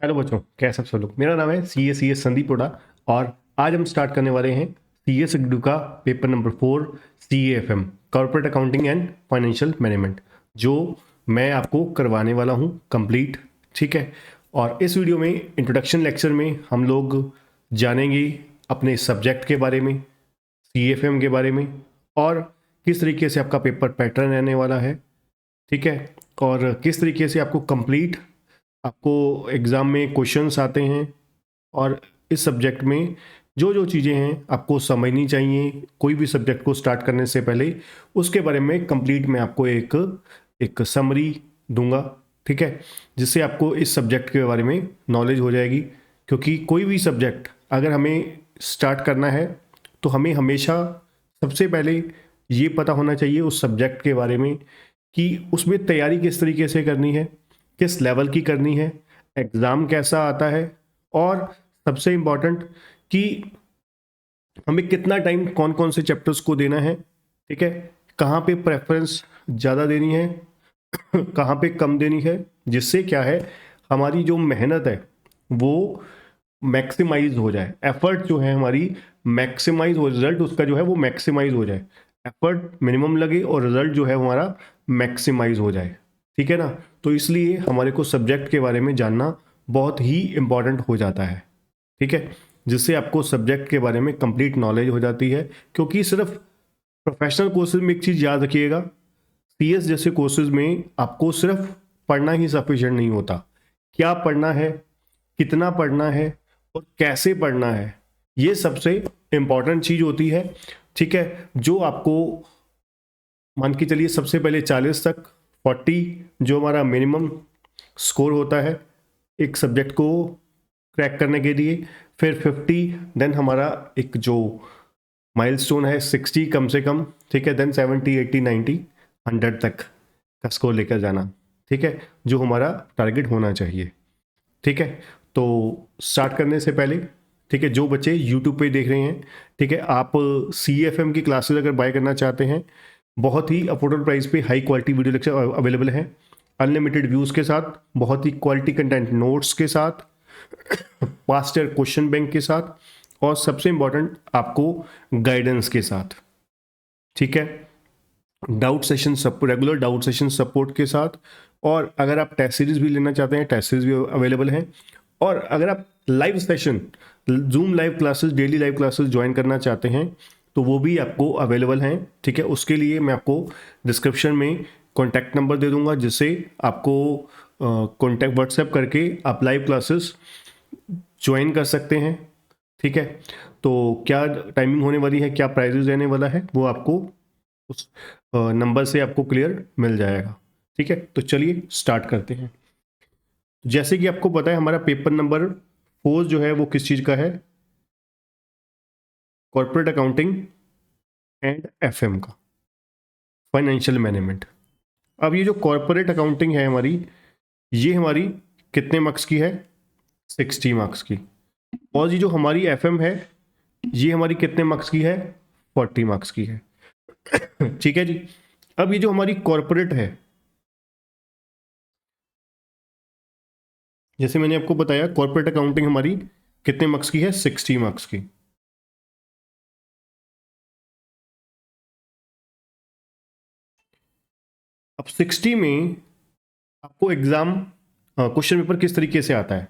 Hello बच्चों, कैसे सब लोग। मेरा नाम है सी एस संदीप हुडा और आज हम स्टार्ट करने वाले हैं CS ग्रेड का paper number 4 CAFM corporate accounting and financial management, जो मैं आपको करवाने वाला हूं कंप्लीट। ठीक है। और इस वीडियो में इंट्रोडक्शन लेक्चर में हम लोग जानेंगे अपने सब्जेक्ट के बारे में, CAFM के बारे में, और किस तरीके से आपका पेपर पैटर्न रहने वाला है। ठीक है। और किस तरीके से आपको एग्ज़ाम में क्वेश्चंस आते हैं, और इस सब्जेक्ट में जो जो चीज़ें हैं आपको समझनी चाहिए कोई भी सब्जेक्ट को स्टार्ट करने से पहले, उसके बारे में कंप्लीट मैं आपको एक एक समरी दूंगा। ठीक है। जिससे आपको इस सब्जेक्ट के बारे में नॉलेज हो जाएगी, क्योंकि कोई भी सब्जेक्ट अगर हमें स्टार्ट करना है तो हमें हमेशा सबसे पहले ये पता होना चाहिए उस सब्जेक्ट के बारे में कि उसमें तैयारी किस तरीके से करनी है, किस लेवल की करनी है, एग्ज़ाम कैसा आता है, और सबसे इम्पॉर्टेंट कि हमें कितना टाइम कौन कौन से चैप्टर्स को देना है। ठीक है। कहाँ पे प्रेफरेंस ज़्यादा देनी है, कहाँ पे कम देनी है, जिससे क्या है हमारी जो मेहनत है वो मैक्सिमाइज हो जाए, एफर्ट जो है हमारी मैक्सिमाइज हो, रिजल्ट उसका जो है वो मैक्सिमाइज हो जाए। एफर्ट मिनिमम लगे और रिजल्ट जो है हमारा मैक्सिमाइज हो जाए। ठीक है ना। तो इसलिए हमारे को सब्जेक्ट के बारे में जानना बहुत ही इम्पॉर्टेंट हो जाता है। ठीक है। जिससे आपको सब्जेक्ट के बारे में कंप्लीट नॉलेज हो जाती है, क्योंकि सिर्फ प्रोफेशनल कोर्सेज में एक चीज़ याद रखिएगा, CS जैसे कोर्सेज में आपको सिर्फ पढ़ना ही सफिशिएंट नहीं होता। क्या पढ़ना है, कितना पढ़ना है, और कैसे पढ़ना है, ये सबसे इम्पॉर्टेंट चीज़ होती है। ठीक है। जो आपको मान के चलिए सबसे पहले 40 तक, 40 जो हमारा मिनिमम स्कोर होता है एक सब्जेक्ट को क्रैक करने के लिए, फिर 50, देन हमारा एक जो माइलस्टोन है 60 कम से कम। ठीक है। देन 70, 80, 90, 100 तक का स्कोर लेकर जाना। ठीक है। जो हमारा टारगेट होना चाहिए। ठीक है। तो स्टार्ट करने से पहले, ठीक है, जो बच्चे यूट्यूब पे देख रहे हैं, ठीक है, आप CFM की क्लासेस अगर बाय करना चाहते हैं, बहुत ही अफोर्डेबल प्राइस पे high quality video lecture available है, अनलिमिटेड व्यूज़ के साथ, बहुत ही क्वालिटी कंटेंट नोट्स के साथ, पास्ट ईयर क्वेश्चन बैंक के साथ, और सबसे इंपॉर्टेंट आपको गाइडेंस के साथ। ठीक है। डाउट सेशन सब, रेगुलर डाउट सेशन सपोर्ट के साथ। और अगर आप टेस्ट सीरीज भी लेना चाहते हैं, टेस्ट सीरीज भी अवेलेबल हैं। और अगर आप live session, zoom live classes, daily live classes join करना चाहते हैं, तो वो भी आपको अवेलेबल हैं। ठीक है। उसके लिए मैं आपको डिस्क्रिप्शन में कॉन्टैक्ट नंबर दे दूंगा, जिससे आपको कॉन्टैक्ट व्हाट्सएप करके आप लाइव क्लासेस ज्वाइन कर सकते हैं। ठीक है। तो क्या टाइमिंग होने वाली है, क्या प्राइजेज रहने वाला है, वो आपको उस नंबर से आपको क्लियर मिल जाएगा। ठीक है। तो चलिए स्टार्ट करते हैं। जैसे कि आपको पता है हमारा पेपर नंबर 4 जो है वो किस चीज़ का है, कॉर्पोरेट अकाउंटिंग एंड FM का, फाइनेंशियल मैनेजमेंट। अब ये जो कॉर्पोरेट अकाउंटिंग है हमारी, ये हमारी कितने मार्क्स की है, 60 मार्क्स की। और ये जो हमारी FM है, ये हमारी कितने मार्क्स की है, 40 मार्क्स की है। ठीक है जी। अब ये जो हमारी कॉर्पोरेट है, जैसे मैंने आपको बताया कॉर्पोरेट अकाउंटिंग हमारी कितने मार्क्स की है, 60 मार्क्स की। अब 60 में आपको एग्जाम क्वेश्चन पेपर किस तरीके से आता है।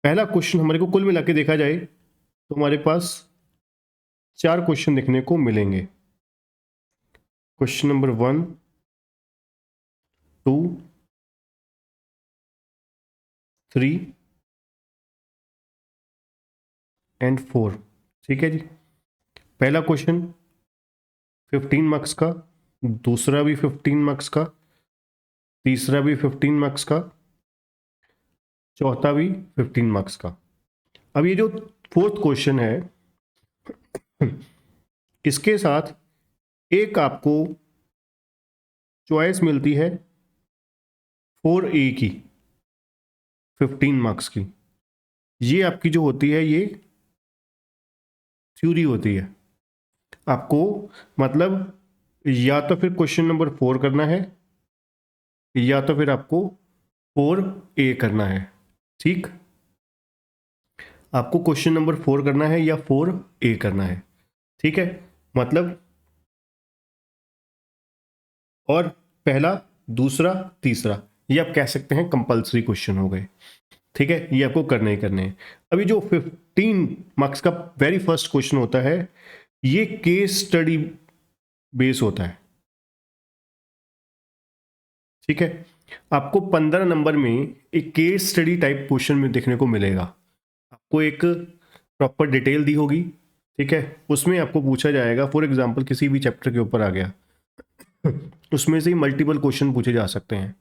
पहला क्वेश्चन हमारे को कुल मिला के देखा जाए तो हमारे पास 4 क्वेश्चन देखने को मिलेंगे। Question number 1, 2, 3 and 4। ठीक है जी। पहला क्वेश्चन 15 मार्क्स का, दूसरा भी 15 मार्क्स का, तीसरा भी 15 मार्क्स का, चौथा भी 15 मार्क्स का। अब ये जो फोर्थ क्वेश्चन है, इसके साथ एक आपको चॉइस मिलती है 4A की, 15 मार्क्स की। ये आपकी जो होती है ये थ्योरी होती है। आपको मतलब या तो फिर क्वेश्चन नंबर 4 करना है, या तो फिर आपको 4A करना है। ठीक, आपको क्वेश्चन नंबर 4 करना है या 4A करना है। ठीक है, मतलब और पहला, दूसरा, तीसरा, ये आप कह सकते हैं कंपल्सरी क्वेश्चन हो गए। ठीक है, ये आपको करने ही करने हैं। अभी जो 15 मार्क्स का वेरी फर्स्ट क्वेश्चन होता है, ये केस स्टडी बेस होता है। ठीक है, आपको 15 नंबर में एक केस स्टडी टाइप क्वेश्चन में देखने को मिलेगा। आपको एक प्रॉपर डिटेल दी होगी। ठीक है, उसमें आपको पूछा जाएगा, फॉर एग्जांपल किसी भी चैप्टर के ऊपर आ गया, उसमें से ही मल्टीपल क्वेश्चन पूछे जा सकते हैं।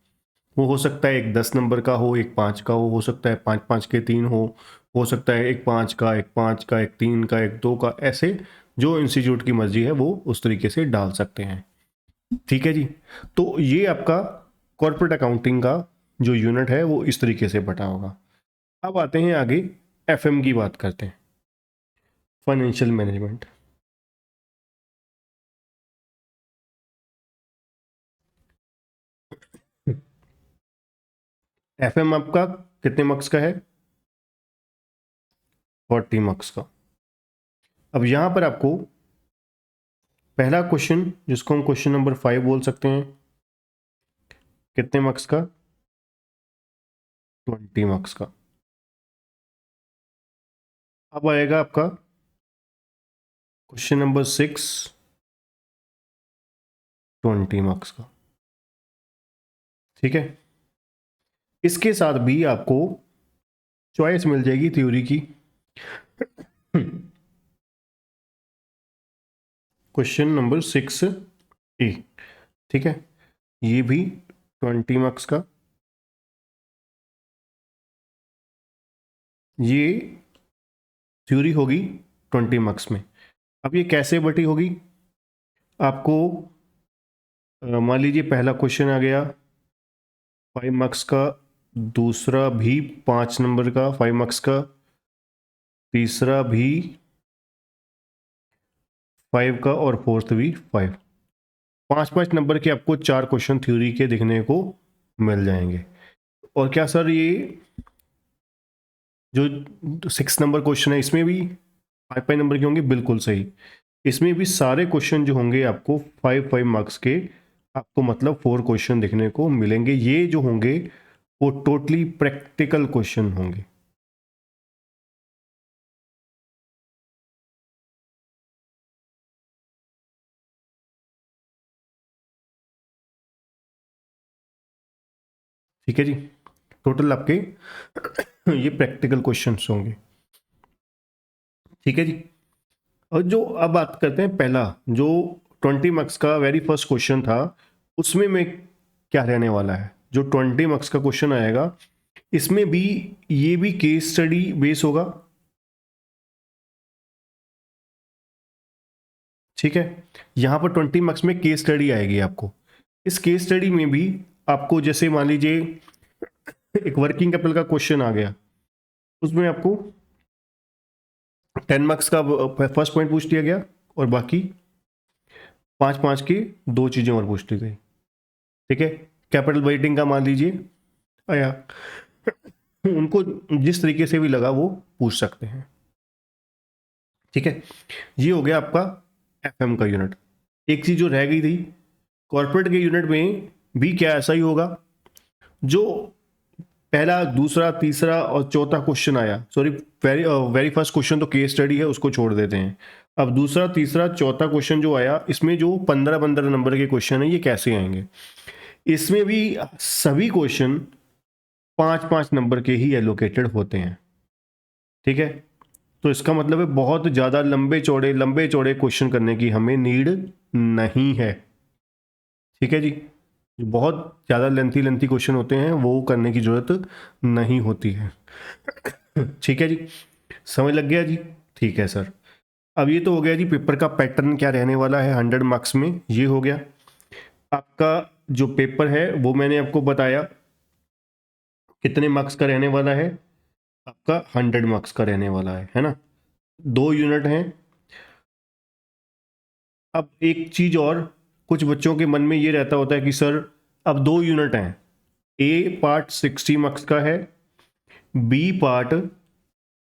वो हो सकता है एक 10 नंबर का हो, एक 5 का हो सकता है 5-5 के 3 हो सकता है एक 5 का, एक 5 का, एक 3 का, एक 2 का, ऐसे जो इंस्टीट्यूट की मर्जी है वो उस तरीके से डाल सकते हैं। ठीक है जी, तो ये आपका कॉर्पोरेट अकाउंटिंग का जो यूनिट है वो इस तरीके से बटा होगा। अब आते हैं आगे, एफएम की बात करते हैं, फाइनेंशियल मैनेजमेंट। एफएम आपका कितने मार्क्स का है? 40 मार्क्स का। अब यहां पर आपको पहला क्वेश्चन, जिसको हम क्वेश्चन नंबर 5 बोल सकते हैं, कितने मार्क्स का? 20 मार्क्स का। अब आएगा आपका क्वेश्चन नंबर 6, 20 मार्क्स का। ठीक है, इसके साथ भी आपको चॉइस मिल जाएगी थ्योरी की। Question number 6A। ठीक है, ये भी 20 मार्क्स का। ये थ्योरी होगी 20 मार्क्स में। अब ये कैसे बटी होगी? आपको मान लीजिए पहला क्वेश्चन आ गया 5 मार्क्स का, दूसरा भी 5 नंबर का 5 मार्क्स का, तीसरा भी 5 का और फोर्थ भी 5। 5-5 नंबर के आपको 4 क्वेश्चन थ्योरी के देखने को मिल जाएंगे। और क्या सर ये जो 6 नंबर क्वेश्चन है इसमें भी 5-5 नंबर के होंगे? बिल्कुल सही, इसमें भी सारे क्वेश्चन जो होंगे आपको 5-5 मार्क्स के, आपको मतलब 4 क्वेश्चन देखने को मिलेंगे। ये जो होंगे वो टोटली प्रैक्टिकल क्वेश्चन होंगे। ठीक है जी, टोटल आपके ये प्रैक्टिकल क्वेश्चंस होंगे। ठीक है जी, और जो अब बात करते हैं पहला जो 20 मार्क्स का वेरी फर्स्ट क्वेश्चन था, उसमें में क्या रहने वाला है। जो 20 मार्क्स का क्वेश्चन आएगा इसमें भी ये भी केस स्टडी बेस होगा। ठीक है, यहां पर 20 मार्क्स में केस स्टडी आएगी आपको। इस केस स्टडी में भी आपको जैसे मान लीजिए एक वर्किंग कैपिटल का क्वेश्चन आ गया, उसमें आपको 10 मार्क्स का फर्स्ट पॉइंट पूछ लिया गया और बाकी 5-5 की 2 चीजें और पूछ ली गई। ठीक है, कैपिटल वेटिंग का मान लीजिए आया, उनको जिस तरीके से भी लगा वो पूछ सकते हैं। ठीक है, ये हो गया आपका एफएम का यूनिट। एक चीज जो रह गई थी, कॉर्पोरेट के यूनिट में भी क्या ऐसा ही होगा? जो पहला, दूसरा, तीसरा और चौथा क्वेश्चन आया, सॉरी वेरी फर्स्ट क्वेश्चन तो केस स्टडी है, उसको छोड़ देते हैं। अब दूसरा, तीसरा, चौथा क्वेश्चन जो आया, इसमें जो 15-15 नंबर के क्वेश्चन है ये कैसे आएंगे? इसमें भी सभी क्वेश्चन 5-5 नंबर के ही एलोकेटेड होते हैं। ठीक है, तो इसका मतलब है बहुत ज़्यादा लंबे चौड़े क्वेश्चन करने की हमें नीड नहीं है। ठीक है जी, जो बहुत ज़्यादा लेंथी क्वेश्चन होते हैं वो करने की ज़रूरत नहीं होती है। ठीक है जी, समझ लग गया जी? ठीक है सर। अब ये तो हो गया जी पेपर का पैटर्न क्या रहने वाला है 100 मार्क्स में, ये हो गया। आपका जो पेपर है वो मैंने आपको बताया कितने मार्क्स का रहने वाला है, आपका 100 मार्क्स का रहने वाला है ना? 2 यूनिट हैं। अब एक चीज और, कुछ बच्चों के मन में ये रहता होता है कि सर अब 2 यूनिट हैं, ए पार्ट 60 मार्क्स का है, बी पार्ट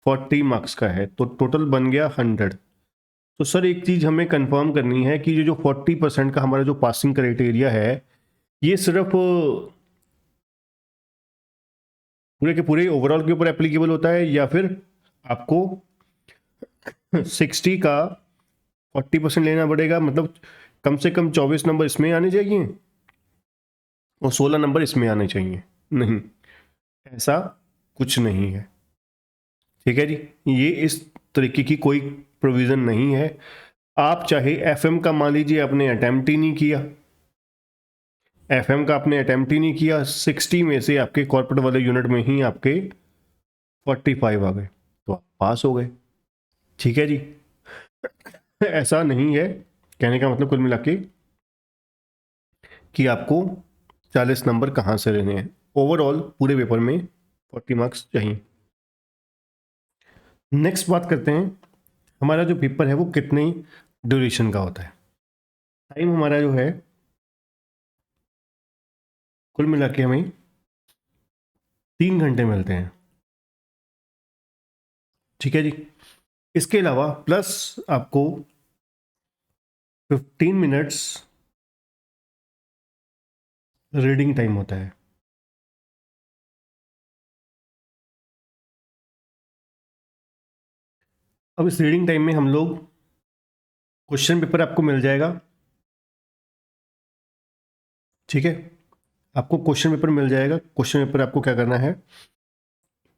40 मार्क्स का है, तो टोटल बन गया 100। तो सर एक चीज़ हमें कंफर्म करनी है कि ये जो 40% का हमारा जो पासिंग क्राइटेरिया है, ये सिर्फ पूरे के पूरे ओवरऑल के ऊपर एप्लीकेबल होता है, या फिर आपको 60 का 40% लेना पड़ेगा? मतलब कम से कम 24 नंबर इसमें आने चाहिए और 16 नंबर इसमें आने चाहिए? नहीं, ऐसा कुछ नहीं है। ठीक है जी, ये इस तरीके की कोई प्रोविज़न नहीं है। आप चाहे एफएम का मान लीजिए आपने अटेम्प्ट ही नहीं किया, एफएम का आपने अटेम्प्ट ही नहीं किया, 60 में से आपके कॉर्पोरेट वाले यूनिट में ही आपके 45 आ गए, तो आप पास हो गए। ठीक है जी, ऐसा नहीं है। कहने का मतलब कुल मिला के कि आपको 40 नंबर कहाँ से लेने हैं, ओवरऑल पूरे पेपर में 40 मार्क्स चाहिए। नेक्स्ट बात करते हैं, हमारा जो पेपर है वो कितने ड्यूरेशन का होता है। टाइम हमारा जो है कुल मिला के हमें 3 घंटे मिलते हैं। ठीक है जी, इसके अलावा प्लस आपको 15 मिनट्स रीडिंग टाइम होता है। अब इस रीडिंग टाइम में हम लोग क्वेश्चन पेपर आपको मिल जाएगा। ठीक है, आपको क्वेश्चन पेपर मिल जाएगा। क्वेश्चन पेपर आपको क्या करना है,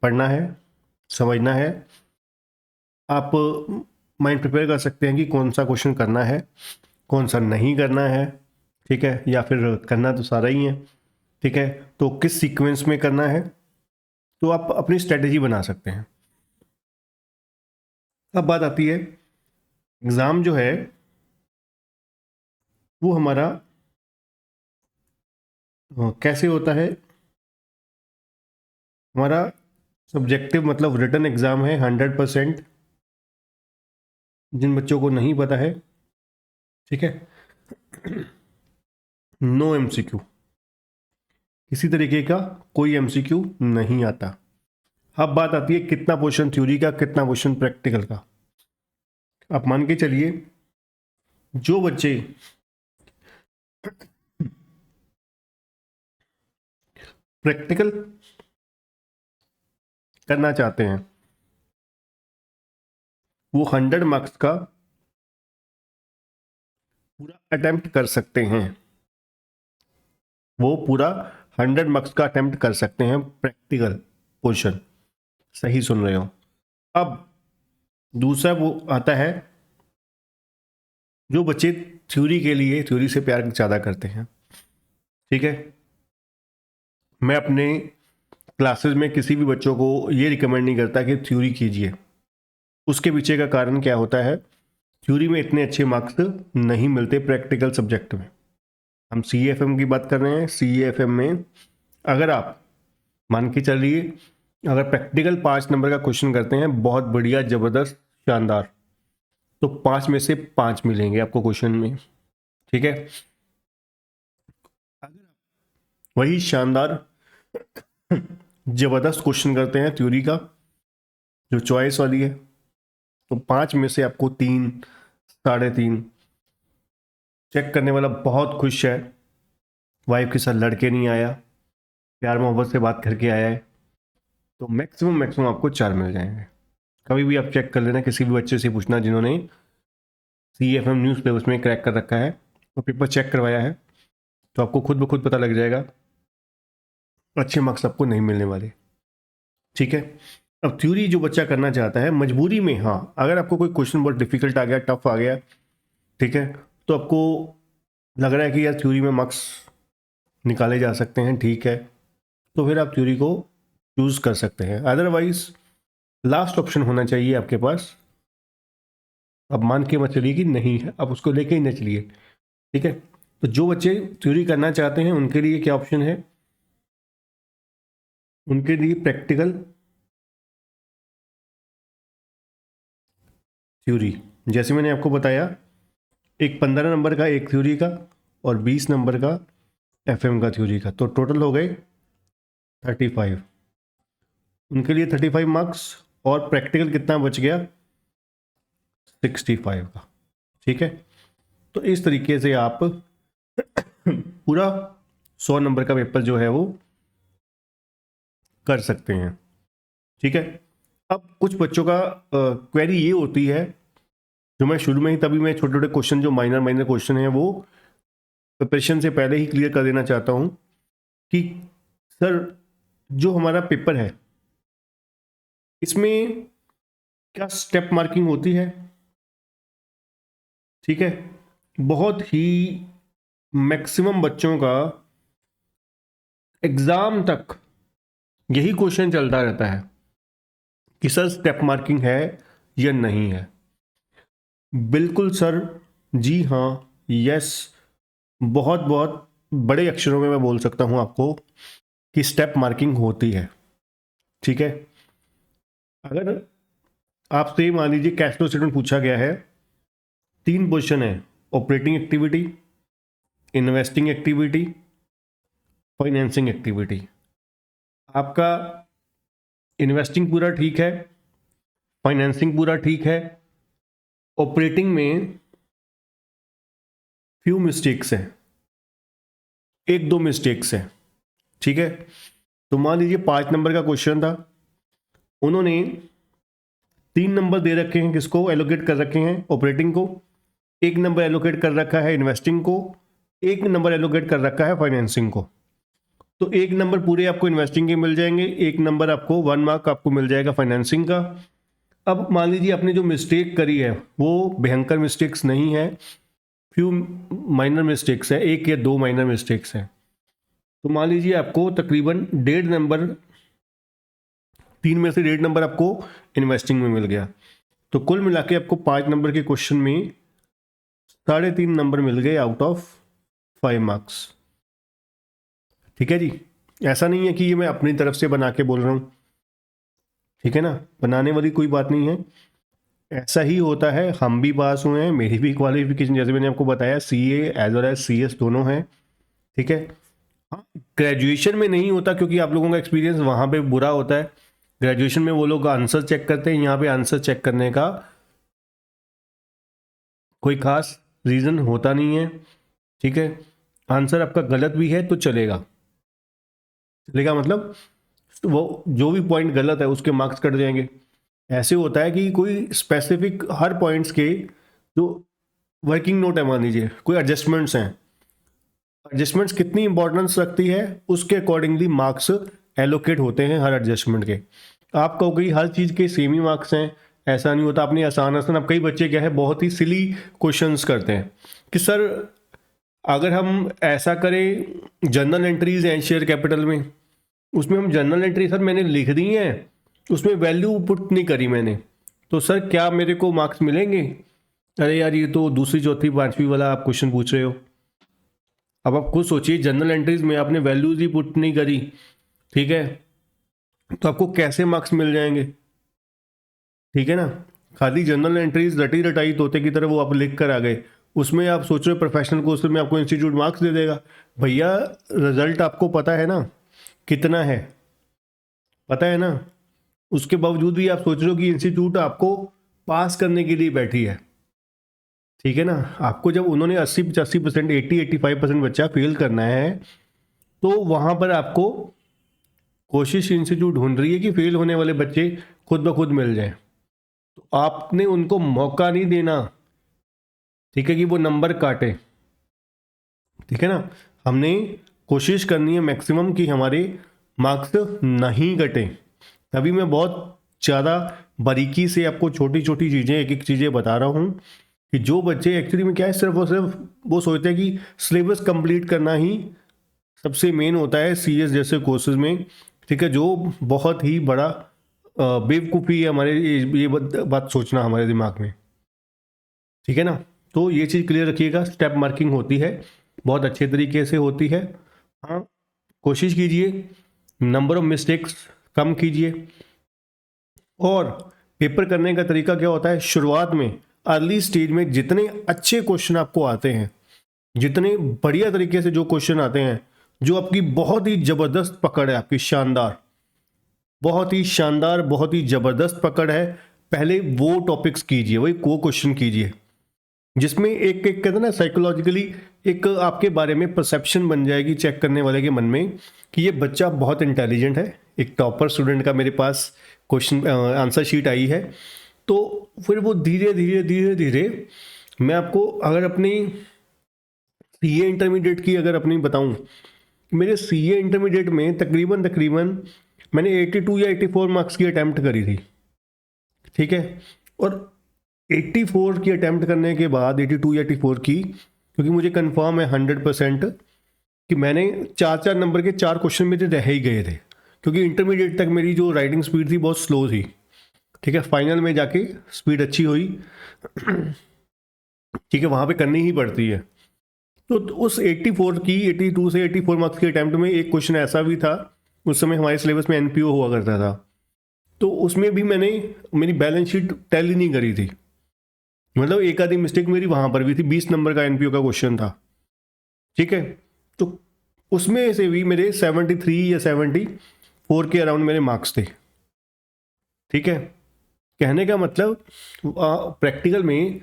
पढ़ना है, समझना है। आप माइंड प्रिपेयर कर सकते हैं कि कौन सा क्वेश्चन करना है, कौन सा नहीं करना है। ठीक है, या फिर करना तो सारा ही है। ठीक है, तो किस सीक्वेंस में करना है, तो आप अपनी स्ट्रेटेजी बना सकते हैं। अब बात आती है एग्ज़ाम जो है वो हमारा कैसे होता है। हमारा सब्जेक्टिव मतलब रिटन एग्ज़ाम है 100%। जिन बच्चों को नहीं पता है, ठीक है, नो एमसीक्यू, किसी तरीके का कोई एमसीक्यू नहीं आता। अब बात आती है कितना पोर्शन थ्योरी का, कितना पोर्शन प्रैक्टिकल का। आप मान के चलिए जो बच्चे प्रैक्टिकल करना चाहते हैं वो 100 मार्क्स का पूरा अटेम्प्ट कर सकते हैं। वो पूरा 100 मार्क्स का अटेम्प्ट कर सकते हैं प्रैक्टिकल पोर्शन। सही सुन रहे हो। अब दूसरा वो आता है जो बच्चे थ्योरी के लिए थ्योरी से प्यार ज़्यादा करते हैं। ठीक है, मैं अपने क्लासेस में किसी भी बच्चों को ये रिकमेंड नहीं करता कि थ्योरी कीजिए। उसके पीछे का कारण क्या होता है, थ्योरी में इतने अच्छे मार्क्स नहीं मिलते प्रैक्टिकल सब्जेक्ट में। हम CAFM की बात कर रहे हैं। CAFM में अगर आप मान के चलिए अगर प्रैक्टिकल 5 नंबर का क्वेश्चन करते हैं बहुत बढ़िया, ज़बरदस्त, शानदार, तो 5 में से 5 मिलेंगे आपको क्वेश्चन में। ठीक है, अगर वही शानदार ज़बरदस्त क्वेश्चन करते हैं थ्योरी का जो चॉइस वाली है, तो 5 में से आपको 3, 3.5। चेक करने वाला बहुत खुश है, वाइफ के साथ लड़के नहीं आया, प्यार मोहब्बत से बात करके आया है, तो मैक्सिमम आपको 4 मिल जाएंगे। कभी भी आप चेक कर लेना, किसी भी बच्चे से पूछना जिन्होंने CAFM न्यूज़ सिलेबस में क्रैक कर रखा है और पेपर चेक करवाया है, तो आपको खुद ब खुद पता लग जाएगा अच्छे मार्क्स आपको नहीं मिलने वाले। ठीक है, अब थ्योरी जो बच्चा करना चाहता है मजबूरी में, हाँ, अगर आपको कोई क्वेश्चन बहुत डिफिकल्ट आ गया, टफ आ गया, ठीक है, तो आपको लग रहा है कि यार थ्योरी में मार्क्स निकाले जा सकते हैं, ठीक है, तो फिर आप थ्योरी को चूज़ कर सकते हैं। अदरवाइज लास्ट ऑप्शन होना चाहिए आपके पास। अब मान के मत चलिए कि नहीं है, अब उसको लेके ही न चलिए। ठीक है, तो जो बच्चे थ्योरी करना चाहते हैं उनके लिए क्या ऑप्शन है, उनके लिए प्रैक्टिकल थ्योरी, जैसे मैंने आपको बताया, एक 15 नंबर का एक थ्योरी का और 20 नंबर का FM का थ्योरी का, तो टोटल हो गए 35, उनके लिए 35 मार्क्स, और प्रैक्टिकल कितना बच गया 65 का। ठीक है, तो इस तरीके से आप पूरा 100 नंबर का पेपर जो है वो कर सकते हैं। ठीक है, अब कुछ बच्चों का क्वेरी ये होती है, जो मैं शुरू में ही तभी मैं छोटे छोटे क्वेश्चन जो माइनर माइनर क्वेश्चन है वो प्रिपरेशन से पहले ही क्लियर कर देना चाहता हूं कि सर जो हमारा पेपर है इसमें क्या स्टेप मार्किंग होती है। ठीक है, बहुत ही मैक्सिमम बच्चों का एग्जाम तक यही क्वेश्चन चलता रहता है कि सर स्टेप मार्किंग है या नहीं है। बिल्कुल सर, जी हाँ, यस, बहुत बहुत बड़े अक्षरों में मैं बोल सकता हूं आपको कि स्टेप मार्किंग होती है। ठीक है, अगर आपसे मान लीजिए कैश फ्लो स्टेटमेंट पूछा गया है, 3 पोजीशन है, operating activity, investing activity, financing activity. आपका इन्वेस्टिंग पूरा ठीक है, फाइनेंसिंग पूरा ठीक है, ऑपरेटिंग में फ्यू मिस्टेक्स हैं, 1-2 मिस्टेक्स हैं। ठीक है, तो मान लीजिए 5 नंबर का क्वेश्चन था, उन्होंने 3 नंबर दे रखे हैं, किसको एलोकेट कर रखे हैं, ऑपरेटिंग को, 1 नंबर एलोकेट कर रखा है इन्वेस्टिंग को, 1 नंबर एलोकेट कर रखा है फाइनेंसिंग को। तो 1 नंबर पूरे आपको इन्वेस्टिंग के मिल जाएंगे, 1 नंबर आपको 1 मार्क आपको मिल जाएगा फाइनेंसिंग का। अब मान लीजिए आपने जो मिस्टेक करी है वो भयंकर मिस्टेक्स नहीं है, फ्यू माइनर मिस्टेक्स है, 1 या 2 माइनर मिस्टेक्स हैं। तो मान लीजिए आपको तकरीबन 1.5 नंबर, 3 में से 1.5 नंबर आपको इन्वेस्टिंग में मिल गया। तो कुल मिला के आपको 5 नंबर के क्वेश्चन में 3.5 नंबर मिल गए आउट ऑफ 5 मार्क्स। ठीक है जी, ऐसा नहीं है कि ये मैं अपनी तरफ से बना के बोल रहा हूँ। ठीक है ना, बनाने वाली कोई बात नहीं है, ऐसा ही होता है। हम भी पास हुए हैं, मेरी भी क्वालिफिकेशन जैसे मैंने आपको बताया CA as well as CS दोनों हैं। ठीक है, हाँ, ग्रेजुएशन में नहीं होता क्योंकि आप लोगों का एक्सपीरियंस वहाँ पे बुरा होता है। ग्रेजुएशन में वो लोग आंसर चेक करते हैं, यहाँ पे आंसर चेक करने का कोई खास रीज़न होता नहीं है। ठीक है, आंसर आपका गलत भी है तो चलेगा, चलेगा मतलब वो जो भी पॉइंट गलत है उसके मार्क्स कट जाएंगे। ऐसे होता है कि कोई स्पेसिफिक हर पॉइंट्स के जो वर्किंग नोट है, मान लीजिए कोई एडजस्टमेंट्स हैं, एडजस्टमेंट्स कितनी इंपॉर्टेंस रखती है उसके अकॉर्डिंगली मार्क्स एलोकेट होते हैं हर एडजस्टमेंट के। आप कहोगे हर चीज़ के सेम ही मार्क्स हैं, ऐसा नहीं होता। अपनी आसान आसान, अब कई बच्चे क्या है बहुत ही सिली क्वेश्चंस करते हैं कि सर अगर हम ऐसा करें, जनरल एंट्रीज हैं शेयर कैपिटल में, उसमें हम जनरल एंट्री सर मैंने लिख दी हैं, उसमें वैल्यू पुट नहीं करी मैंने, तो सर क्या मेरे को मार्क्स मिलेंगे। अरे यार ये तो दूसरी चौथी पांचवी वाला आप क्वेश्चन पूछ रहे हो। अब आप खुद सोचिए, जनरल एंट्रीज में आपने वैल्यूज ही पुट नहीं करी, ठीक है, तो आपको कैसे मार्क्स मिल जाएंगे। ठीक है ना, खाली जनरल एंट्रीज रटी रटाई तोते की तरह वो आप लिख कर आ गए, उसमें आप सोच रहे हो प्रोफेशनल कोर्स में आपको इंस्टीट्यूट मार्क्स दे देगा। भैया रिजल्ट आपको पता है ना कितना है, पता है ना, उसके बावजूद भी आप सोच रहे हो कि इंस्टीट्यूट आपको पास करने के लिए बैठी है। ठीक है ना, आपको जब उन्होंने 80-85%, 80-85% बच्चा फेल करना है, तो वहाँ पर आपको कोशिश इंस्टीट्यूट ढूंढ रही है कि फेल होने वाले बच्चे खुद ब खुद मिल जाएं। तो आपने उनको मौका नहीं देना, ठीक है, कि वो नंबर काटे। ठीक है ना, हमने कोशिश करनी है मैक्सिमम कि हमारे मार्क्स नहीं कटे। तभी मैं बहुत ज़्यादा बारीकी से आपको छोटी छोटी चीज़ें, एक एक चीज़ें बता रहा हूँ कि जो बच्चे एक्चुअली में क्या है, सिर्फ वो सोचते हैं कि सिलेबस कंप्लीट करना ही सबसे मेन होता है CS जैसे कोर्सेज में। ठीक है, जो बहुत ही बड़ा बेवकूफ़ी है हमारे, ये बात सोचना हमारे दिमाग में। ठीक है ना, तो ये चीज़ क्लियर रखिएगा, स्टेप मार्किंग होती है, बहुत अच्छे तरीके से होती है। हाँ, कोशिश कीजिए नंबर ऑफ मिस्टेक्स कम कीजिए। और पेपर करने का तरीका क्या होता है, शुरुआत में अर्ली स्टेज में जितने अच्छे क्वेश्चन आपको आते हैं, जितने बढ़िया तरीके से जो क्वेश्चन आते हैं, जो आपकी बहुत ही ज़बरदस्त पकड़ है, आपकी शानदार, बहुत ही शानदार, बहुत ही ज़बरदस्त पकड़ है। पहले वो टॉपिक्स कीजिए, वही वो क्वेश्चन कीजिए जिसमें एक एक कहते हैं ना साइकोलॉजिकली एक आपके बारे में परसेप्शन बन जाएगी चेक करने वाले के मन में कि ये बच्चा बहुत इंटेलिजेंट है। एक टॉपर स्टूडेंट का मेरे पास क्वेश्चन आंसर शीट आई है, तो फिर वो धीरे धीरे धीरे धीरे मैं आपको अगर अपनी सीए इंटरमीडिएट की अगर अपनी बताऊं, मेरे सीए इंटरमीडिएट में तकरीबन तकरीबन मैंने 82 या 84 मार्क्स की अटैम्प्ट करी थी, ठीक है। और 84 की अटैम्प्ट करने के बाद 82 या 84 की, क्योंकि मुझे कंफर्म है 100% कि मैंने 4 नंबर के 4 क्वेश्चन मेरे रह ही गए थे, क्योंकि इंटरमीडिएट तक मेरी जो राइटिंग स्पीड थी बहुत स्लो थी, ठीक है। फाइनल में जाके स्पीड अच्छी हुई, ठीक है, वहाँ पे करनी ही पड़ती है। तो उस 84 की 82 से 84 मार्क्स के अटैम्प्ट में एक क्वेश्चन ऐसा भी था, उस समय हमारे सिलेबस में एनपीओ हुआ करता था, तो उसमें भी मैंने मेरी बैलेंस शीट टैली नहीं करी थी, मतलब एक आधी मिस्टेक मेरी वहाँ पर भी थी। 20 नंबर का एनपीओ का क्वेश्चन था, ठीक है। तो उसमें से भी मेरे 73 या 74 के अराउंड मेरे मार्क्स थे, ठीक है। कहने का मतलब प्रैक्टिकल में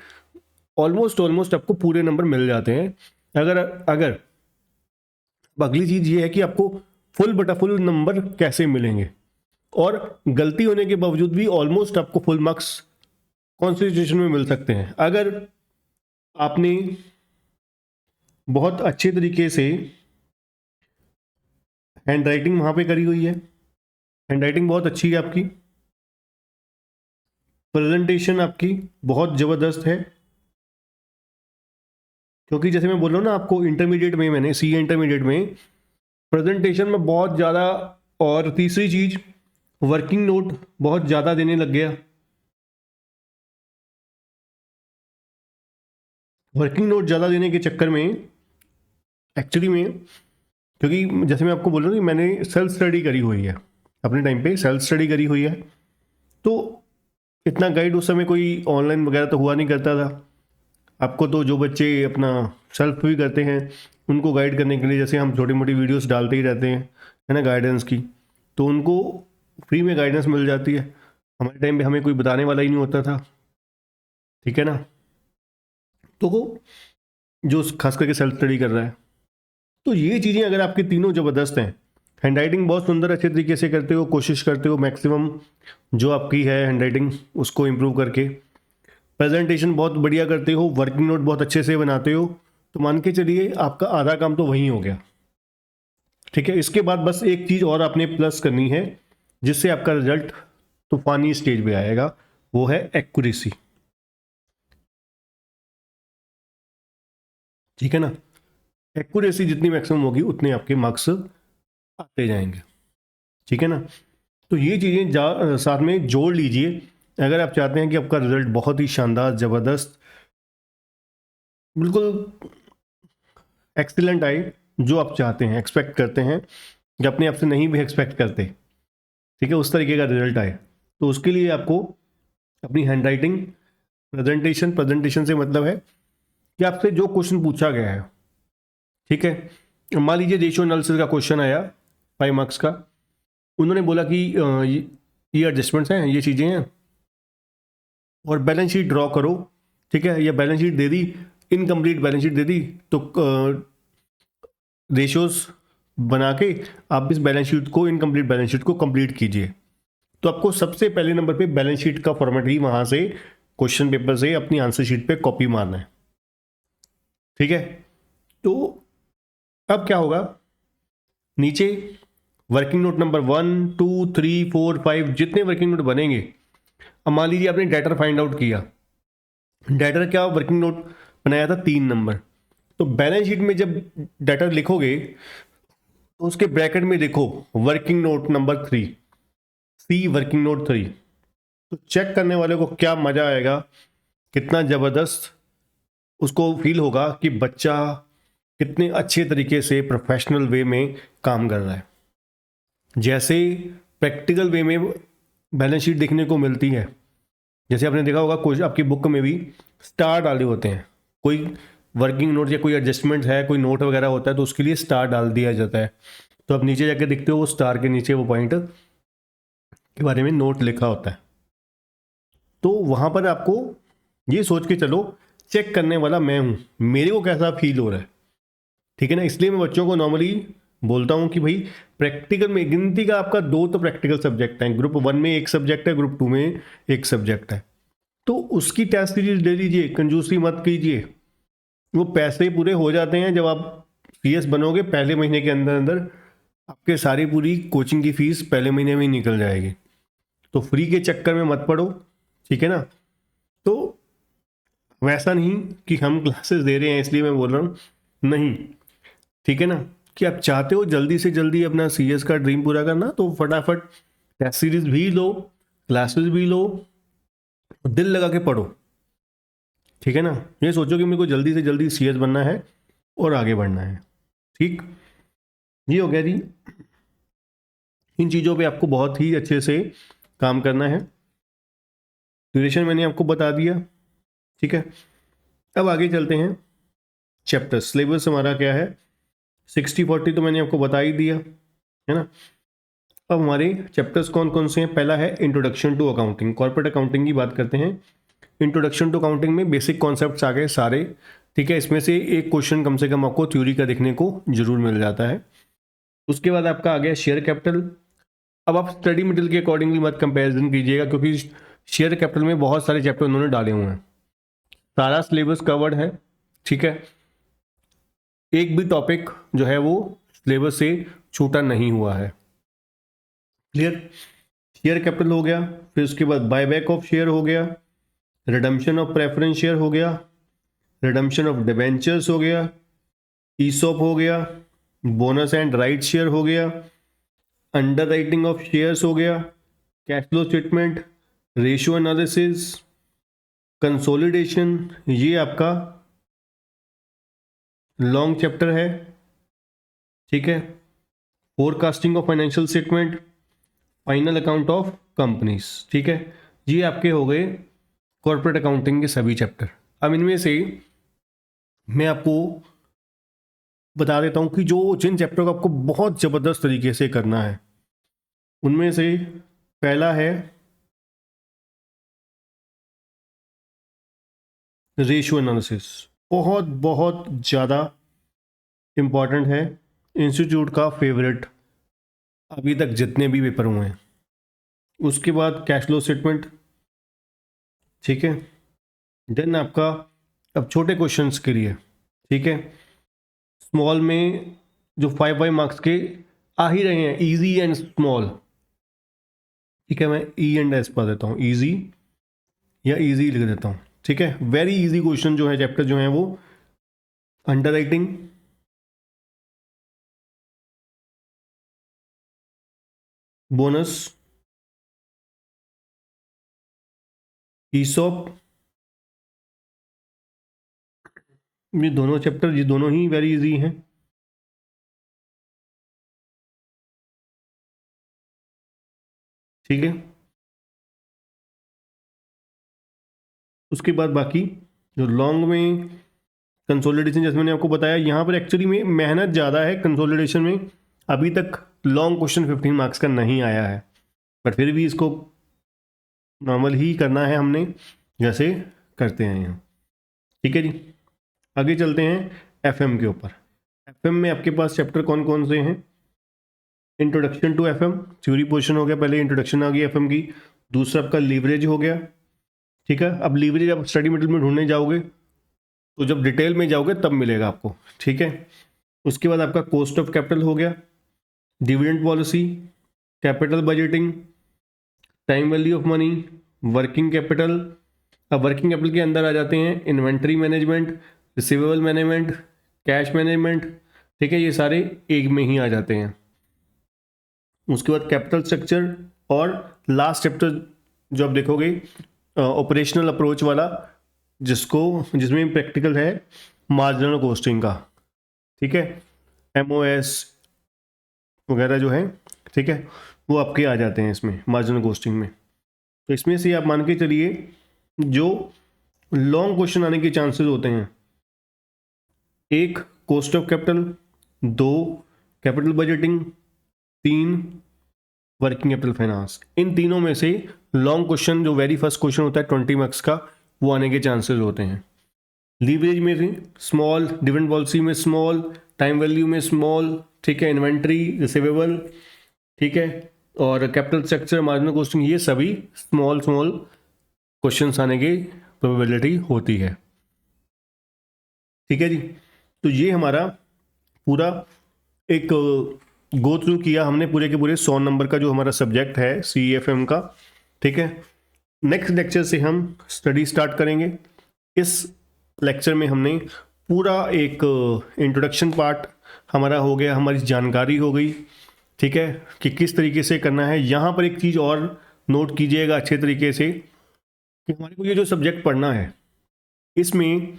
ऑलमोस्ट आपको पूरे नंबर मिल जाते हैं। अगर अगर अगली चीज़ ये है कि आपको फुल बटा फुल नंबर कैसे मिलेंगे, और गलती होने के बावजूद भी ऑलमोस्ट आपको फुल मार्क्स कौन सी सिचुएशन में मिल सकते हैं। अगर आपने बहुत अच्छे तरीके से हैंड राइटिंग वहाँ पे करी हुई है, हैंड राइटिंग बहुत अच्छी है आपकी, प्रेजेंटेशन आपकी बहुत ज़बरदस्त है, क्योंकि जैसे मैं बोल रहा हूँ ना आपको, इंटरमीडिएट में मैंने सीए इंटरमीडिएट में प्रेजेंटेशन में बहुत ज़्यादा, और तीसरी चीज़ वर्किंग नोट बहुत ज़्यादा देने लग गया। वर्किंग नोट ज़्यादा देने के चक्कर में एक्चुअली में, क्योंकि जैसे मैं आपको बोल रहा हूँ कि मैंने सेल्फ स्टडी करी हुई है, अपने टाइम पे सेल्फ स्टडी करी हुई है, तो इतना गाइड उस समय कोई ऑनलाइन वगैरह तो हुआ नहीं करता था। आपको तो जो बच्चे अपना सेल्फ भी करते हैं उनको गाइड करने के लिए, जैसे हम छोटी मोटी वीडियोस डालते ही रहते हैं, है ना, गाइडेंस की, तो उनको फ्री में गाइडेंस मिल जाती है। हमारे टाइम पे हमें कोई बताने वाला ही नहीं होता था, ठीक है ना। तो वो जो खास करके सेल्फ स्टडी कर रहा है, तो ये चीज़ें अगर आपकी तीनों ज़बरदस्त हैं, हैंड राइटिंग बहुत सुंदर अच्छे तरीके से करते हो, कोशिश करते हो मैक्सिमम जो आपकी है हैंड राइटिंग उसको इम्प्रूव करके, प्रेजेंटेशन बहुत बढ़िया करते हो, वर्किंग नोट बहुत अच्छे से बनाते हो, तो मान के चलिए आपका आधा काम तो वहीं हो गया, ठीक है। इसके बाद बस एक चीज़ और आपने प्लस करनी है जिससे आपका रिजल्ट तूफानी स्टेज पे आएगा, वो है एक्यूरेसी, ठीक है ना। एक्यूरेसी जितनी मैक्सिमम होगी उतने आपके मार्क्स आते जाएंगे, ठीक है ना। तो ये चीज़ें साथ में जोड़ लीजिए अगर आप चाहते हैं कि आपका रिजल्ट बहुत ही शानदार ज़बरदस्त बिल्कुल एक्सीलेंट आए, जो आप चाहते हैं एक्सपेक्ट करते हैं, या अपने आप से नहीं भी एक्सपेक्ट करते, ठीक है, उस तरीके का रिजल्ट आए। तो उसके लिए आपको अपनी हैंड राइटिंग, प्रेजेंटेशन से मतलब है कि आपसे जो क्वेश्चन पूछा गया है, ठीक है। मान लीजिए रेशियो एनालिसिस का क्वेश्चन आया 5 मार्क्स का, उन्होंने बोला कि ये एडजस्टमेंट्स हैं, ये चीज़ें हैं, और बैलेंस शीट ड्रॉ करो, ठीक है। या बैलेंस शीट दे दी, इनकम्प्लीट बैलेंस शीट दे दी, तो रेशियोज बना के आप इस बैलेंस शीट को, इनकम्प्लीट बैलेंस शीट को कंप्लीट कीजिए। तो आपको सबसे पहले नंबर पे बैलेंस शीट का फॉर्मेट ही वहाँ से क्वेश्चन पेपर से अपनी आंसर शीट पे कॉपी मारना है, ठीक है। तो अब क्या होगा, नीचे वर्किंग नोट नंबर 1 2 3 4 5 जितने वर्किंग नोट बनेंगे, अब मान लीजिए आपने डेटर फाइंड आउट किया, डेटर क्या वर्किंग नोट बनाया था 3 नंबर, तो बैलेंस शीट में जब डेटर लिखोगे तो उसके ब्रैकेट में देखो वर्किंग नोट नंबर 3, सी वर्किंग नोट 3, तो चेक करने वाले को क्या मजा आएगा, कितना जबरदस्त उसको फील होगा कि बच्चा कितने अच्छे तरीके से प्रोफेशनल वे में काम कर रहा है। जैसे प्रैक्टिकल वे में बैलेंस शीट देखने को मिलती है, जैसे आपने देखा होगा कोई आपकी बुक में भी स्टार डाले होते हैं, कोई वर्किंग नोट या कोई एडजस्टमेंट है, कोई नोट वगैरह होता है तो उसके लिए स्टार डाल दिया जाता है। तो आप नीचे जाके देखते हो वो स्टार के नीचे वो पॉइंट के बारे में नोट लिखा होता है। तो वहाँ पर आपको ये सोच के चलो चेक करने वाला मैं हूँ, मेरे को कैसा फील हो रहा है, ठीक है ना। इसलिए मैं बच्चों को नॉर्मली बोलता हूँ कि भाई प्रैक्टिकल में गिनती का आपका 2 तो प्रैक्टिकल सब्जेक्ट हैं, ग्रुप 1 में एक सब्जेक्ट है, ग्रुप 2 में एक सब्जेक्ट है, तो उसकी टेस्ट सीरीज ले लीजिए, कंजूसी मत कीजिए। वो पैसे पूरे हो जाते हैं जब आप सीएस बनोगे, पहले महीने के अंदर अंदर आपके सारी पूरी कोचिंग की फीस पहले महीने में ही निकल जाएगी। तो फ्री के चक्कर में मत पड़ो, ठीक है ना। तो वैसा नहीं कि हम क्लासेस दे रहे हैं इसलिए मैं बोल रहा हूँ, नहीं, ठीक है ना, कि आप चाहते हो जल्दी से जल्दी अपना सीएस का ड्रीम पूरा करना, तो फटाफट टेस्ट सीरीज भी लो, क्लासेस भी लो, दिल लगा के पढ़ो, ठीक है ना। ये सोचो कि मेरे को जल्दी से जल्दी सीएस बनना है और आगे बढ़ना है, ठीक। ये हो गया जी, इन चीज़ों पे आपको बहुत ही अच्छे से काम करना है। ड्यूरेशन मैंने आपको बता दिया, ठीक है। अब आगे चलते हैं, चैप्टर सिलेबस हमारा क्या है, 60-40 तो मैंने आपको बता ही दिया, है ना। अब हमारे चैप्टर्स कौन कौन से हैं, पहला है introduction to accounting, corporate accounting की बात करते हैं। इंट्रोडक्शन टू अकाउंटिंग में बेसिक कॉन्सेप्ट्स आ गए सारे, ठीक है। इसमें से एक क्वेश्चन कम से कम आपको थ्योरी का देखने को जरूर मिल जाता है। उसके बाद आपका आ गया शेयर कैपिटल। अब आप स्टडी मटेरियल के अकॉर्डिंगली मत कंपैरिजन कीजिएगा, क्योंकि शेयर कैपिटल में बहुत सारे चैप्टर उन्होंने डाले हुए हैं, सारा सिलेबस कवर्ड है, ठीक है। एक भी टॉपिक जो है वो सिलेबस से छूटा नहीं हुआ है, क्लियर। शेयर कैपिटल हो गया, फिर उसके बाद बायबैक ऑफ शेयर हो गया, रिडम्पशन ऑफ प्रेफरेंस शेयर हो गया, रिडम्पशन ऑफ डिबेंचर्स हो गया, ईसॉप हो गया, बोनस एंड राइट शेयर हो गया, अंडर राइटिंग ऑफ शेयर्स हो गया, cash flow statement, ratio analysis, consolidation, ये आपका लॉन्ग चैप्टर है, ठीक है। Forecasting of financial statement, final account of companies, ठीक है। ये आपके हो गए कॉर्पोरेट अकाउंटिंग के सभी चैप्टर। अब इनमें से मैं आपको बता देता हूं कि जिन चैप्टर को आपको बहुत जबरदस्त तरीके से करना है, उनमें से पहला है रेशियो एनालिसिस। बहुत बहुत ज़्यादा इंपॉर्टेंट है, इंस्टीट्यूट का फेवरेट अभी तक जितने भी पेपर हुए हैं। उसके बाद कैश फ्लो स्टेटमेंट, ठीक है। देन आपका अब छोटे क्वेश्चंस के लिए, ठीक है, स्मॉल में जो 5 मार्क्स के आ ही रहे हैं, इजी एंड स्मॉल, ठीक है। मैं ई एंड एस पा देता हूँ, इजी या इजी लिख देता हूँ, ठीक है। वेरी इजी क्वेश्चन जो है, चैप्टर जो है वो अंडर राइटिंग, बोनस, ईसॉप, ये दोनों चैप्टर, ये दोनों ही वेरी इजी हैं, ठीक है। उसके बाद बाकी जो लॉन्ग में कंसोलिडेशन, जैसे मैंने आपको बताया, यहाँ पर एक्चुअली में मेहनत ज़्यादा है कंसोलिडेशन में। अभी तक लॉन्ग क्वेश्चन 15 मार्क्स का नहीं आया है, बट फिर भी इसको नॉर्मल ही करना है हमने, जैसे करते हैं यहाँ, ठीक है जी। आगे चलते हैं एफएम के ऊपर। एफएम में आपके पास चैप्टर कौन कौन से हैं, introduction to FM, theory portion हो गया, पहले इंट्रोडक्शन आ गई एफएम की। दूसरा आपका लीवरेज हो गया, ठीक है। अब लीवरेज आप स्टडी मटेरियल में ढूंढने जाओगे तो जब डिटेल में जाओगे तब मिलेगा आपको, ठीक है। उसके बाद आपका कॉस्ट ऑफ कैपिटल हो गया, dividend policy, capital budgeting, time value of money, working capital. अब वर्किंग कैपिटल के अंदर आ जाते हैं inventory management, receivable management, cash management, ठीक है। ये सारे एक में ही आ जाते हैं। उसके बाद कैपिटल स्ट्रक्चर, और लास्ट चैप्टर जो आप देखोगे ऑपरेशनल अप्रोच वाला, जिसमें प्रैक्टिकल है मार्जिनल कॉस्टिंग का, ठीक है। एमओएस वगैरह जो है, ठीक है, वो आपके आ जाते हैं इसमें मार्जिनल कॉस्टिंग में। तो इसमें से आप मान के चलिए जो लॉन्ग क्वेश्चन आने के चांसेस होते हैं 1 cost of capital, 2 capital budgeting, 3 working capital finance. इन तीनों में से लॉन्ग क्वेश्चन जो वेरी फर्स्ट क्वेश्चन होता है 20 मार्क्स का, वो आने के चांसेस होते हैं। लीवरेज में स्मॉल, डिविडेंड पॉलिसी में स्मॉल, टाइम वैल्यू में स्मॉल, ठीक है, इन्वेंट्री, रिसीवेबल, ठीक है, और कैपिटल स्ट्रक्चर, मार्जिनल कॉस्टिंग, ये सभी स्मॉल स्मॉल क्वेश्चंस आने की प्रोबेबिलिटी होती है। ठीक है जी, तो ये हमारा पूरा एक गो थ्रू किया हमने पूरे के पूरे 100 नंबर का जो हमारा सब्जेक्ट है CEFM का। ठीक है, नेक्स्ट लेक्चर से हम स्टडी स्टार्ट करेंगे। इस लेक्चर में हमने पूरा एक इंट्रोडक्शन पार्ट हमारा हो गया, हमारी जानकारी हो गई, ठीक है, कि किस तरीके से करना है। यहाँ पर एक चीज़ और नोट कीजिएगा अच्छे तरीके से कि हमारे को ये जो सब्जेक्ट पढ़ना है, इसमें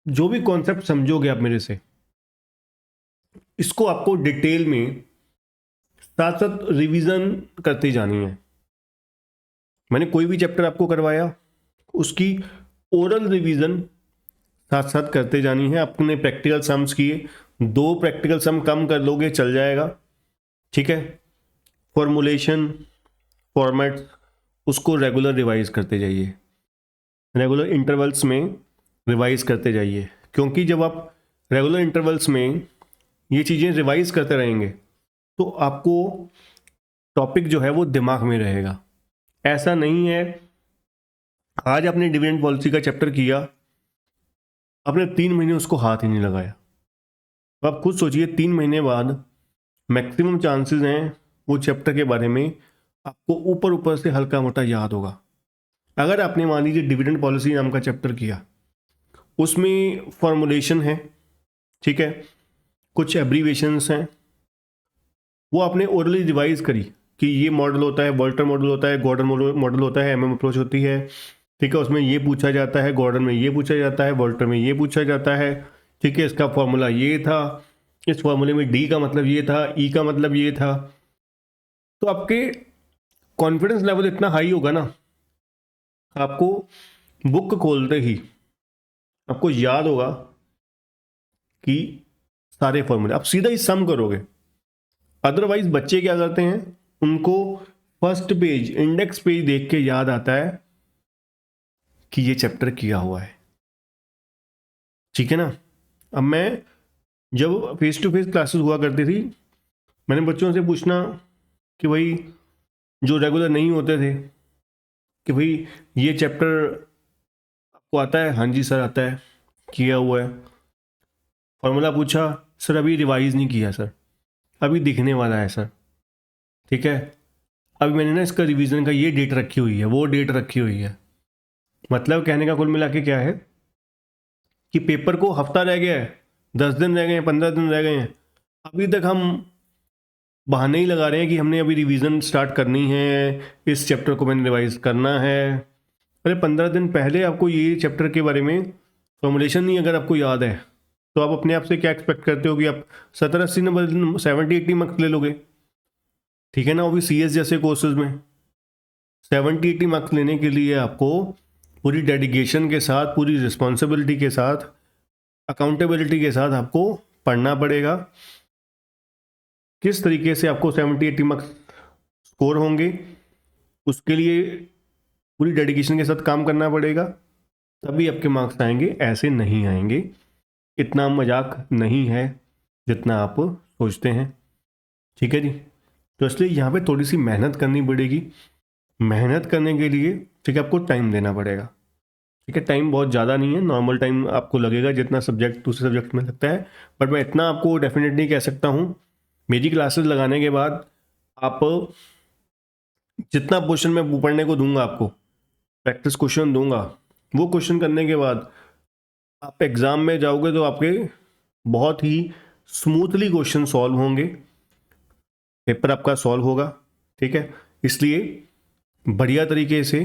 जो भी कॉन्सेप्ट समझोगे आप मेरे से, इसको आपको डिटेल में साथ साथ रिवीजन करते जानी है। मैंने कोई भी चैप्टर आपको करवाया, उसकी ओरल रिवीजन साथ साथ करते जानी है। अपने प्रैक्टिकल सम्स किए, 2 प्रैक्टिकल सम कम कर लोगे चल जाएगा, ठीक है। फॉर्मुलेशन, फॉर्मेट, उसको रेगुलर रिवाइज करते जाइए, रेगुलर इंटरवल्स में रिवाइज करते जाइए, क्योंकि जब आप रेगुलर इंटरवल्स में ये चीज़ें रिवाइज करते रहेंगे तो आपको टॉपिक जो है वो दिमाग में रहेगा। ऐसा नहीं है आज आपने डिविडेंड पॉलिसी का चैप्टर किया, आपने 3 महीने उसको हाथ ही नहीं लगाया, तो आप खुद सोचिए 3 महीने बाद मैक्सिमम चांसेस हैं वो चैप्टर के बारे में आपको ऊपर ऊपर से हल्का मोटा याद होगा। अगर आपने मान लीजिए डिविडेंड पॉलिसी नाम का चैप्टर किया, उसमें फॉर्मुलेशन है, ठीक है, कुछ एब्रीवेशंस हैं, वो आपने ओरली रिवाइज करी कि ये मॉडल होता है, वॉल्टर मॉडल होता है, गॉर्डन मॉडल होता है, MM अप्रोच होती है, ठीक है, उसमें ये पूछा जाता है, गॉर्डन में ये पूछा जाता है, वॉल्टर में ये पूछा जाता है, ठीक है, इसका फॉर्मूला ये था, इस फॉर्मूले में D का मतलब ये था, E का मतलब ये था। तो आपके कॉन्फिडेंस लेवल इतना हाई होगा ना, आपको बुक खोलते ही आपको याद होगा कि सारे फॉर्मूले आप सीधा ही सम करोगे। अदरवाइज बच्चे क्या करते हैं, उनको फर्स्ट पेज, इंडेक्स पेज देख के याद आता है कि ये चैप्टर किया हुआ है, ठीक है ना। अब मैं जब फेस टू फेस क्लासेस हुआ करती थी, मैंने बच्चों से पूछना कि भाई जो रेगुलर नहीं होते थे कि भाई ये चैप्टर आपको आता है, हाँ जी सर आता है, किया हुआ है। फॉर्मूला पूछा, सर अभी रिवाइज नहीं किया सर, अभी दिखने वाला है सर, ठीक है, अभी मैंने ना इसका रिवीजन का ये डेट रखी हुई है, वो डेट रखी हुई है। मतलब कहने का कुल मिला के क्या है कि पेपर को हफ्ता रह गया है, 10 दिन रह गए हैं, 15 दिन रह गए हैं, अभी तक हम बहाने ही लगा रहे हैं कि हमने अभी रिवीजन स्टार्ट करनी है, इस चैप्टर को मैंने रिवाइज करना है। अरे 15 दिन पहले आपको ये चैप्टर के बारे में फॉर्मुलेशन नहीं अगर आपको याद है, तो आप अपने आप से क्या एक्सपेक्ट करते हो कि आप 70-80 नंबर, 70-80 मार्क्स ले लोगे, ठीक है ना। वो भी CS जैसे कोर्सेज में 70-80 मार्क्स लेने के लिए आपको पूरी डेडिकेशन के साथ, पूरी रिस्पॉन्सिबिलिटी के साथ, अकाउंटेबिलिटी के साथ आपको पढ़ना पड़ेगा। किस तरीके से आपको 70-80 मार्क्स स्कोर होंगे, उसके लिए पूरी डेडिकेशन के साथ काम करना पड़ेगा, तभी आपके मार्क्स आएंगे, ऐसे नहीं आएंगे। इतना मजाक नहीं है जितना आप सोचते हैं, ठीक है जी। तो इसलिए यहाँ पे थोड़ी सी मेहनत करनी पड़ेगी। मेहनत करने के लिए ठीक है आपको टाइम देना पड़ेगा, ठीक है। टाइम बहुत ज़्यादा नहीं है, नॉर्मल टाइम आपको लगेगा जितना सब्जेक्ट दूसरे सब्जेक्ट में लगता है, बट मैं इतना आपको डेफिनेटली कह सकता हूँ, मेरी क्लासेस लगाने के बाद आप जितना पोर्शन मैं पढ़ने को दूंगा, आपको प्रैक्टिस क्वेश्चन दूंगा, वो क्वेश्चन करने के बाद आप एग्ज़ाम में जाओगे तो आपके बहुत ही स्मूथली क्वेश्चन सॉल्व होंगे, पेपर आपका सॉल्व होगा, ठीक है। इसलिए बढ़िया तरीके से,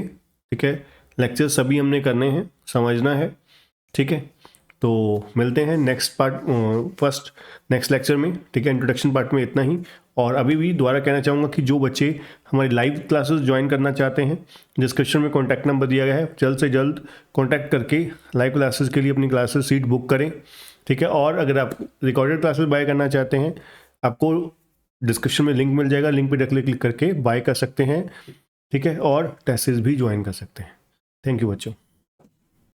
ठीक है, लेक्चर सभी हमने करने हैं, समझना है, ठीक है। तो मिलते हैं नेक्स्ट लेक्चर में, ठीक है। इंट्रोडक्शन पार्ट में इतना ही। और अभी भी दोबारा कहना चाहूँगा कि जो बच्चे हमारी लाइव क्लासेस ज्वाइन करना चाहते हैं, डिस्क्रिप्शन में कॉन्टैक्ट नंबर दिया गया है, जल्द से जल्द कॉन्टैक्ट करके लाइव क्लासेस के लिए अपनी क्लासेस सीट बुक करें, ठीक है। और अगर आप रिकॉर्डेड क्लासेस बाय करना चाहते हैं, आपको डिस्क्रिप्शन में लिंक मिल जाएगा, लिंक पे क्लिक करके बाय कर सकते हैं, ठीक है। और टेस्ट्स भी ज्वाइन कर सकते हैं। थैंक यू बच्चों।